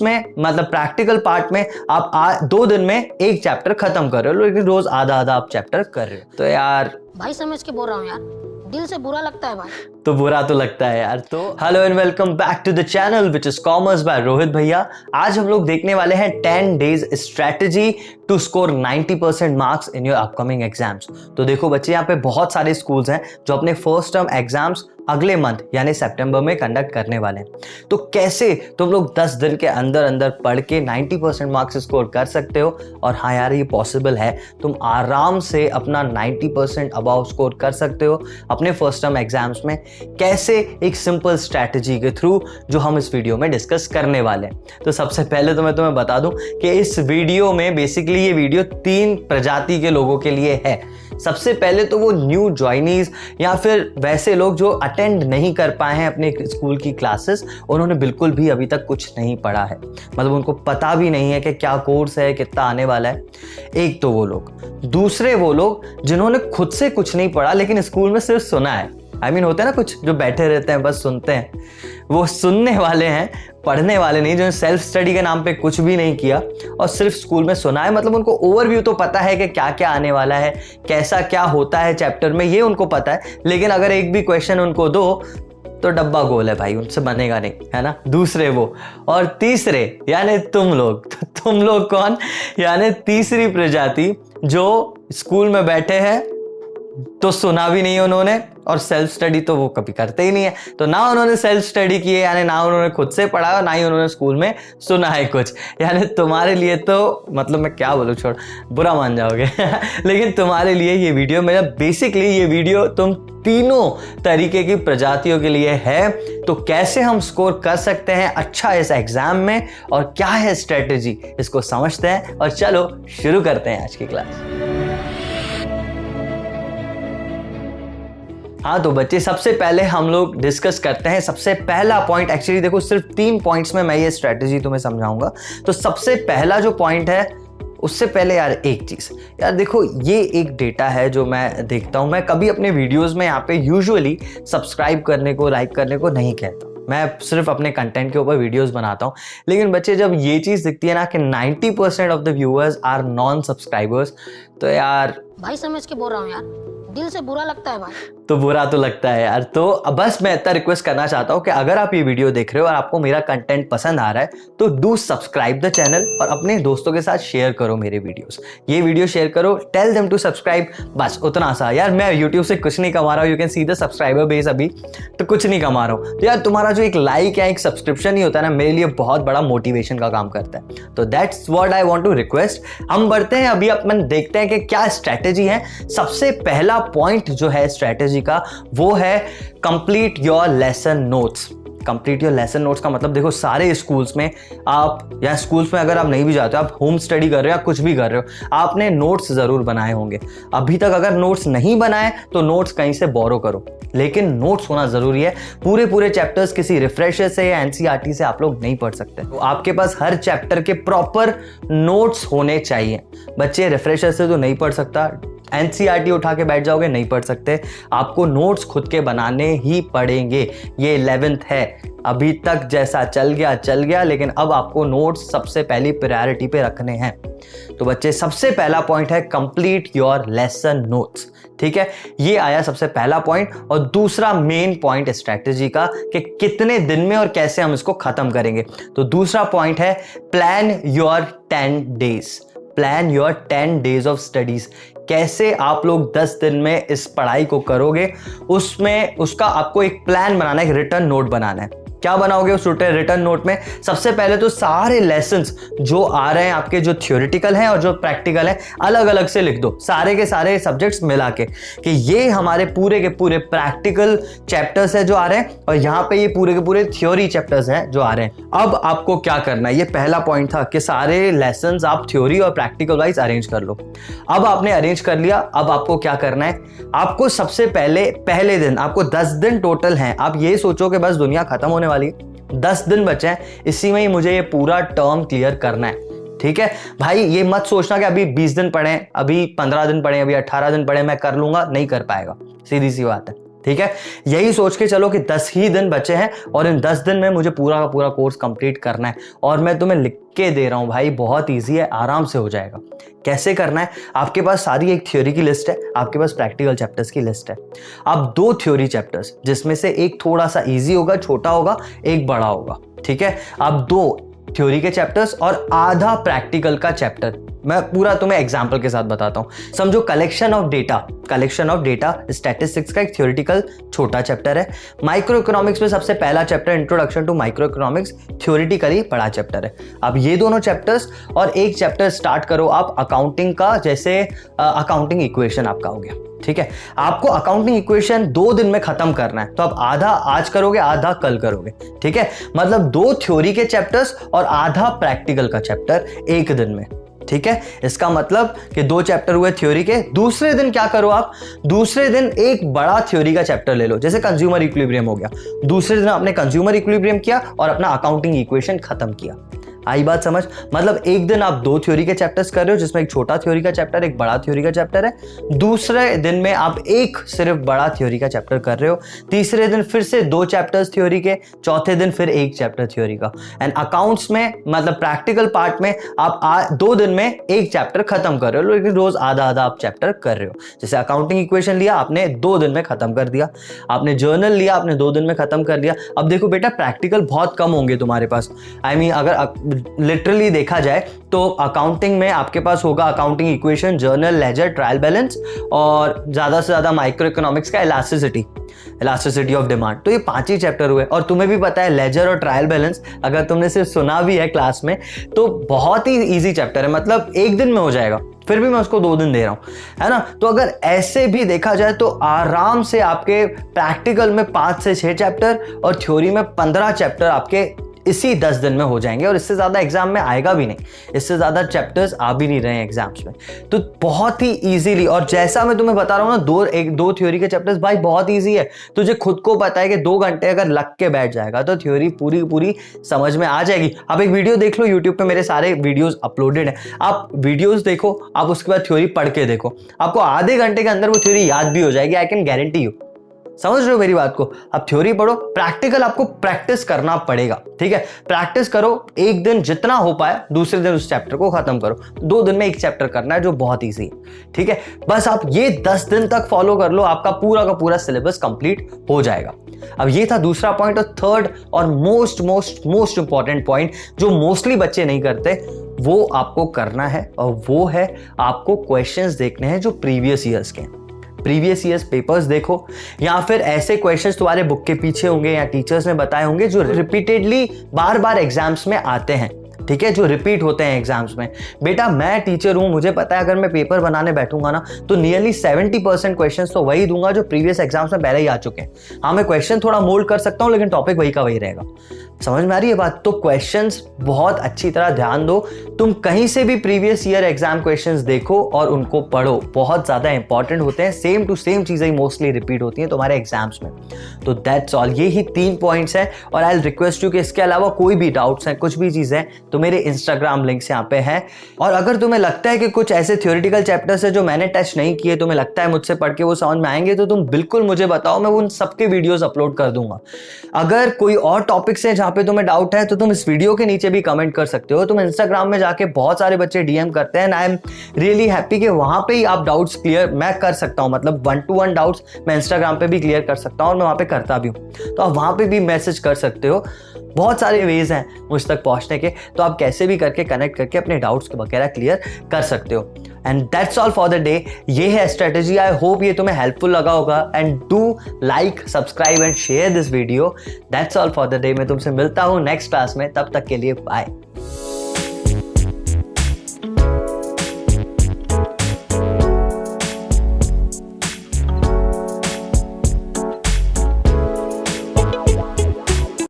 में मतलब practical part में आप 2 दिन में एक चैप्टर खत्म कर रहे हो, लेकिन रोज आधा आधा आप चैप्टर कर रहे हो। तो यार भाई समझ के बोल रहा हूँ यार, दिल से बुरा लगता है भाई। तो बुरा तो लगता है यार। तो hello and welcome back to the channel which is commerce by Rohit भैया। आज हम लोग देखने वाले हैं 10 days strategy to score 90% marks in your upcoming exams. तो देखो बच्चे, यहाँ पे बहुत सारे स्कूल्स हैं जो अपने फर्स्ट टर्म एग्जाम्स अगले मंथ यानी सितंबर में कंडक्ट करने वाले हैं। तो कैसे तुम लोग 10 दिन के अंदर अंदर पढ़ के 90% मार्क्स स्कोर कर सकते हो। और हाँ यार, ये पॉसिबल है, तुम आराम से अपना 90% अबाव स्कोर कर सकते हो अपने फर्स्ट टर्म एग्जाम्स में। कैसे? एक सिंपल स्ट्रैटेजी के थ्रू जो हम इस वीडियो में डिस्कस करने वाले हैं। तो सबसे पहले तो मैं तुम्हें बता दूं कि इस वीडियो में बेसिकली ये वीडियो 3 प्रजाति के लोगों के लिए है। सबसे पहले तो वो न्यू ज्वाइनीज या फिर वैसे लोग जो अटेंड नहीं कर पाए हैं अपने स्कूल की क्लासेस, उन्होंने बिल्कुल भी अभी तक कुछ नहीं पढ़ा है, मतलब उनको पता भी नहीं है कि क्या कोर्स है, कितना आने वाला है। एक तो वो लोग। दूसरे वो लोग जिन्होंने खुद से कुछ नहीं पढ़ा लेकिन स्कूल में सिर्फ सुना है। होते हैं ना कुछ जो बैठे रहते हैं बस सुनते हैं, वो सुनने वाले हैं, पढ़ने वाले नहीं, जो सेल्फ स्टडी के नाम पे कुछ भी नहीं किया और सिर्फ स्कूल में सुना है। मतलब उनको ओवरव्यू तो पता है कि क्या क्या आने वाला है, कैसा क्या होता है चैप्टर में, ये उनको पता है, लेकिन अगर एक भी क्वेश्चन उनको दो तो डब्बा गोल है भाई, उनसे बनेगा नहीं, है ना। दूसरे वो। और तीसरे यानी तुम लोग। तो तुम लोग कौन? यानी तीसरी प्रजाति जो स्कूल में बैठे हैं तो सुना भी नहीं उन्होंने और सेल्फ स्टडी तो वो कभी करते ही नहीं है। तो ना उन्होंने सेल्फ स्टडी की है, यानी ना उन्होंने खुद से पढ़ा और ना ही उन्होंने स्कूल में सुना है कुछ। यानी तुम्हारे लिए तो मतलब मैं क्या बोलूं, छोड़, बुरा मान जाओगे लेकिन तुम्हारे लिए ये वीडियो, मेरा बेसिकली ये वीडियो तुम तीनों तरीके की प्रजातियों के लिए है। तो कैसे हम स्कोर कर सकते हैं अच्छा इस एग्जाम में और क्या है स्ट्रेटेजी, इसको समझते हैं और चलो शुरू करते हैं आज की क्लास। हाँ तो बच्चे, सबसे पहले हम लोग डिस्कस करते हैं सबसे पहला पॉइंट। एक्चुअली देखो, सिर्फ 3 पॉइंट्स में मैं ये स्ट्रेटेजी तुम्हें समझाऊंगा। तो सबसे पहला जो पॉइंट है, उससे पहले यार एक चीज, यार देखो, ये एक डेटा है जो मैं देखता हूं। मैं कभी अपने वीडियोस में यहाँ पे यूजुअली सब्सक्राइब करने को, लाइक करने को नहीं कहता, मैं सिर्फ अपने कंटेंट के ऊपर वीडियोस बनाता हूँ। लेकिन बच्चे, जब ये चीज दिखती है ना कि 90% of the viewers are non subscribers, तो यार भाई समझ के बोल रहा हूँ यार, दिल से बुरा लगता है भाई। तो बुरा तो लगता है यार। तो बस मैं इतना रिक्वेस्ट करना चाहता हूं कि अगर आप ये वीडियो देख रहे हो और आपको मेरा कंटेंट पसंद आ रहा है तो डू सब्सक्राइब द चैनल और अपने दोस्तों के साथ शेयर करो मेरे वीडियोस। ये वीडियो शेयर करो, टेल देम टू सब्सक्राइब, बस उतना सा। यार मैं यूट्यूब से कुछ नहीं कमा रहा हूँ, you can see the subscriber base, अभी तो कुछ नहीं कमा रहा हूँ। तो यार तुम्हारा जो एक लाइक या एक सब्सक्रिप्शन ही होता है ना, मेरे लिए बहुत बड़ा मोटिवेशन का काम करता है। तो that's what I want to request. हम बढ़ते हैं, अभी अपन देखते हैं कि क्या स्ट्रैटेजी है। सबसे पहला पॉइंट जो है स्ट्रैटेजी का, वो है complete your lesson notes. Complete your lesson notes का मतलब देखो, सारे स्कूल्स में आप, या स्कूल्स में अगर आप नहीं भी जाते हो, आप होम स्टडी कर रहे हो या कुछ भी कर रहे हो, आपने नोट्स जरूर बनाए होंगे। अभी तक अगर नोट्स नहीं बनाए तो नोट्स कहीं से बोरो करो, लेकिन नोट्स होना जरूरी है। पूरे चैप्टर्स किसी रिफ्रेशर से या एनसीईआरटी से आप लोग नहीं पढ़ सकते। तो आपके पास हर चैप्टर के प्रॉपर नोट्स होने चाहिए। बच्चे, रिफ्रेशर से तो नहीं पढ़ सकता, एनसीईआरटी उठा के बैठ जाओगे, नहीं पढ़ सकते, आपको नोट्स खुद के बनाने ही पड़ेंगे। ये 11th है, अभी तक जैसा चल गया, लेकिन अब आपको नोट्स सबसे पहली प्रायोरिटी पे रखने हैं। तो बच्चे, सबसे पहला पॉइंट है कंप्लीट योर लेसन नोट्स। ठीक है, ये आया सबसे पहला पॉइंट। और दूसरा मेन पॉइंट स्ट्रैटेजी का कि कितने दिन में और कैसे हम इसको खत्म करेंगे। तो दूसरा पॉइंट है plan your 10 days. Plan your 10 days of studies. कैसे आप लोग 10 दिन में इस पढ़ाई को करोगे, उसमें उसका आपको एक प्लान बनाना है, एक रिटर्न नोट बनाना है। क्या बनाओगे उस रिटर्न नोट में? सबसे पहले तो सारे लेसन्स जो आ रहे हैं आपके, जो थ्योरेटिकल हैं और जो प्रैक्टिकल हैं, अलग अलग से लिख दो, सारे के सारे सब्जेक्ट्स मिला के, कि ये हमारे पूरे के पूरे प्रैक्टिकल चैप्टर्स है जो आ रहे हैं और यहाँ पे ये पूरे के पूरे थ्योरी चैप्टर्स हैं जो आ रहे हैं। अब आपको क्या करना है, ये पहला पॉइंट था कि सारे लेसन्स आप थ्योरी और प्रैक्टिकल वाइज अरेंज कर लो। अब आपने अरेंज कर लिया, अब आपको क्या करना है, आपको सबसे पहले दिन, आपको 10 दिन टोटल हैं। आप ये सोचो कि बस दुनिया खत्म होने वाली है, 10 दिन बचे हैं, इसी में ही मुझे ये पूरा टर्म क्लियर करना है। ठीक है भाई, ये मत सोचना कि अभी 20 दिन पढ़े, अभी 15 दिन पढ़े, अभी 18 दिन पढ़े, मैं कर लूंगा, नहीं कर पाएगा, सीधी सी बात है। ठीक है, यही सोच के चलो कि 10 ही दिन बचे हैं और इन 10 दिन में मुझे पूरा का पूरा कोर्स कंप्लीट करना है। और मैं तुम्हें लिख के दे रहा हूं भाई, बहुत इजी है, आराम से हो जाएगा। कैसे करना है? आपके पास सारी एक थ्योरी की लिस्ट है, आपके पास प्रैक्टिकल चैप्टर्स की लिस्ट है। आप 2 थ्योरी चैप्टर्स, जिसमें से एक थोड़ा सा इजी होगा, छोटा होगा, एक बड़ा होगा, ठीक है। आप 2 थ्योरी के चैप्टर्स और आधा प्रैक्टिकल का चैप्टर, मैं पूरा तुम्हें एग्जांपल के साथ बताता हूं। समझो कलेक्शन ऑफ डेटा स्टैटिस्टिक्स का एक थ्योरेटिकल छोटा चैप्टर है। माइक्रो इकोनॉमिक्स में सबसे पहला chapter introduction to micro economics theoretically बड़ा चैप्टर है। अब ये दोनों चैप्टर्स और एक चैप्टर स्टार्ट करो आप अकाउंटिंग का, जैसे अकाउंटिंग इक्वेशन आपका हो गया, ठीक है। आपको अकाउंटिंग इक्वेशन 2 दिन में खत्म करना है, तो आप आधा आज करोगे, आधा कल करोगे, ठीक है। मतलब 2 थ्योरी के चैप्टर्स और आधा प्रैक्टिकल का चैप्टर एक दिन में, ठीक है। इसका मतलब कि 2 चैप्टर हुए थ्योरी के। दूसरे दिन क्या करो आप, दूसरे दिन एक बड़ा थ्योरी का चैप्टर ले लो, जैसे कंज्यूमर इक्विलिब्रियम हो गया। दूसरे दिन आपने कंज्यूमर इक्विलिब्रियम किया और अपना अकाउंटिंग इक्वेशन खत्म किया। आई बात समझ? मतलब एक दिन आप 2 थ्योरी के चैप्टर्स कर रहे हो, जिसमें एक छोटा थ्योरी का चैप्टर, एक बड़ा थ्योरी का चैप्टर है। दूसरे दिन में आप एक सिर्फ बड़ा थ्योरी का चैप्टर कर रहे हो। तीसरे दिन फिर से 2 चैप्टर्स थ्योरी के, चौथे दिन फिर एक चैप्टर थ्योरी का। एंड अकाउंट्स में, मतलब प्रैक्टिकल पार्ट में, आप 2 दिन में एक चैप्टर खत्म कर रहे हो, लेकिन रोज आधा आधा आप चैप्टर कर रहे हो। जैसे अकाउंटिंग इक्वेशन लिया आपने, 2 दिन में खत्म कर दिया। आपने जर्नल लिया, आपने 2 दिन में खत्म कर लिया। अब देखो बेटा, प्रैक्टिकल बहुत कम होंगे तुम्हारे पास। आई मीन अगर लिटरली देखा जाए तो अकाउंटिंग में आपके पास होगा accounting equation, journal, ledger, trial balance और ज्यादा से ज्यादा माइक्रो इकोनॉमिक्स का इलास्टिसिटी ऑफ डिमांड। तो ये 5 ही चैप्टर हुए। और तुम्हें भी पता है लेजर और ट्रायल बैलेंस, अगर तुमने सिर्फ सुना भी है क्लास में, तो बहुत ही इजी चैप्टर है, मतलब एक दिन में हो जाएगा। फिर भी मैं उसको 2 दिन दे रहा हूं, है ना। तो अगर ऐसे भी देखा जाए तो आराम से आपके प्रैक्टिकल में 5 से 6 चैप्टर और थ्योरी में 15 चैप्टर आपके इसी 10 दिन में हो जाएंगे। और इससे ज्यादा एग्जाम में आएगा भी नहीं, इससे ज्यादा चैप्टर्स आ भी नहीं रहे हैं एग्जाम्स में। तो बहुत ही इजीली, और जैसा मैं तुम्हें बता रहा हूं ना, 2 थ्योरी के चैप्टर्स भाई बहुत इजी है। तुझे खुद को पता है कि 2 घंटे अगर लग के बैठ जाएगा तो थ्योरी पूरी समझ में आ जाएगी। आप एक वीडियो देख लो, यूट्यूब पे मेरे सारे वीडियोस अपलोडेड है, आप वीडियोस देखो, आप उसके बाद थ्योरी पढ़ के देखो, आपको आधे घंटे के अंदर वो थ्योरी याद भी हो जाएगी। I can guarantee you. समझ रहे हो मेरी बात को? अब थ्योरी पढ़ो, प्रैक्टिकल आपको प्रैक्टिस करना पड़ेगा, ठीक है। प्रैक्टिस करो, एक दिन जितना हो पाए, दूसरे दिन उस चैप्टर को खत्म करो। 2 दिन में एक चैप्टर करना है, जो बहुत ईजी है, ठीक है। बस आप ये 10 दिन तक फॉलो कर लो, आपका पूरा का पूरा सिलेबस कंप्लीट हो जाएगा। अब ये था दूसरा पॉइंट। और थर्ड और मोस्ट इंपॉर्टेंट पॉइंट, जो मोस्टली बच्चे नहीं करते, वो आपको करना है, और वो है आपको क्वेश्चंस देखने हैं जो प्रीवियस ईयर्स के हैं। प्रीवियस ईयर्स पेपर्स देखो, या फिर ऐसे क्वेश्चंस तुम्हारे बुक के पीछे होंगे या टीचर्स ने बताए होंगे जो रिपीटेडली बार एग्जाम्स में आते हैं, ठीक है, जो रिपीट होते हैं एग्जाम्स में। बेटा मैं टीचर हूं, मुझे पता है अगर मैं पेपर बनाने बैठूंगा ना तो नियरली 70% क्वेश्चंस तो वही दूंगा जो प्रीवियस एग्जाम्स में पहले ही आ चुके हैं। हाँ, मैं क्वेश्चन थोड़ा मोल्ड कर सकता हूं, लेकिन टॉपिक वही का वही रहेगा। समझ में आ रही है बात? तो क्वेश्चंस बहुत अच्छी तरह ध्यान दो। तुम कहीं से भी प्रीवियस ईयर एग्जाम क्वेश्चंस देखो और उनको पढ़ो, बहुत ज्यादा इंपॉर्टेंट होते हैं। सेम टू सेम चीजें मोस्टली रिपीट होती हैं तुम्हारे एग्जाम्स में। तो दैट्स ऑल, ये ही 3 पॉइंट्स हैं। और आई रिक्वेस्ट यू कि इसके अलावा कोई भी डाउट्स हैं, कुछ भी चीजें, तो मेरे इंस्टाग्राम लिंक्स यहाँ पे हैं। और अगर तुम्हें लगता है कि कुछ ऐसे थ्योरेटिकल चैप्टर्स है जो मैंने टच नहीं किए, तुम्हें लगता है मुझसे पढ़ के वो समझ में आएंगे, तो तुम बिल्कुल मुझे बताओ, मैं उन सबके वीडियोस अपलोड कर दूंगा। अगर कोई और टॉपिक्स है जहां पे तुम्हें डाउट है, तो तुम इस वीडियो के नीचे भी कमेंट कर सकते हो। तुम इंस्टाग्राम में जाके बहुत सारे बच्चे डीएम करते हैं, आई एम रियली हैप्पी कि वहां पे ही आप डाउट्स क्लियर मैं कर सकता हूं। मतलब 1-to-1 डाउट्स मैं इंस्टाग्राम पे भी क्लियर कर सकता हूं, और मैं वहां पे करता भी हूं। तो आप वहां पे भी मैसेज कर सकते हो। बहुत सारे वेज हैं मुझ तक पहुंचने के, तो आप कैसे भी करके कनेक्ट करके अपने डाउट्स वगैरह क्लियर कर सकते हो। And that's all for the day. ये है स्ट्रेटेजी। आई होप ये तुम्हें हेल्पफुल लगा होगा। And do like, subscribe and share this video. That's all for the day. मैं तुमसे मिलता हूं नेक्स्ट क्लास में, तब तक के लिए बाय।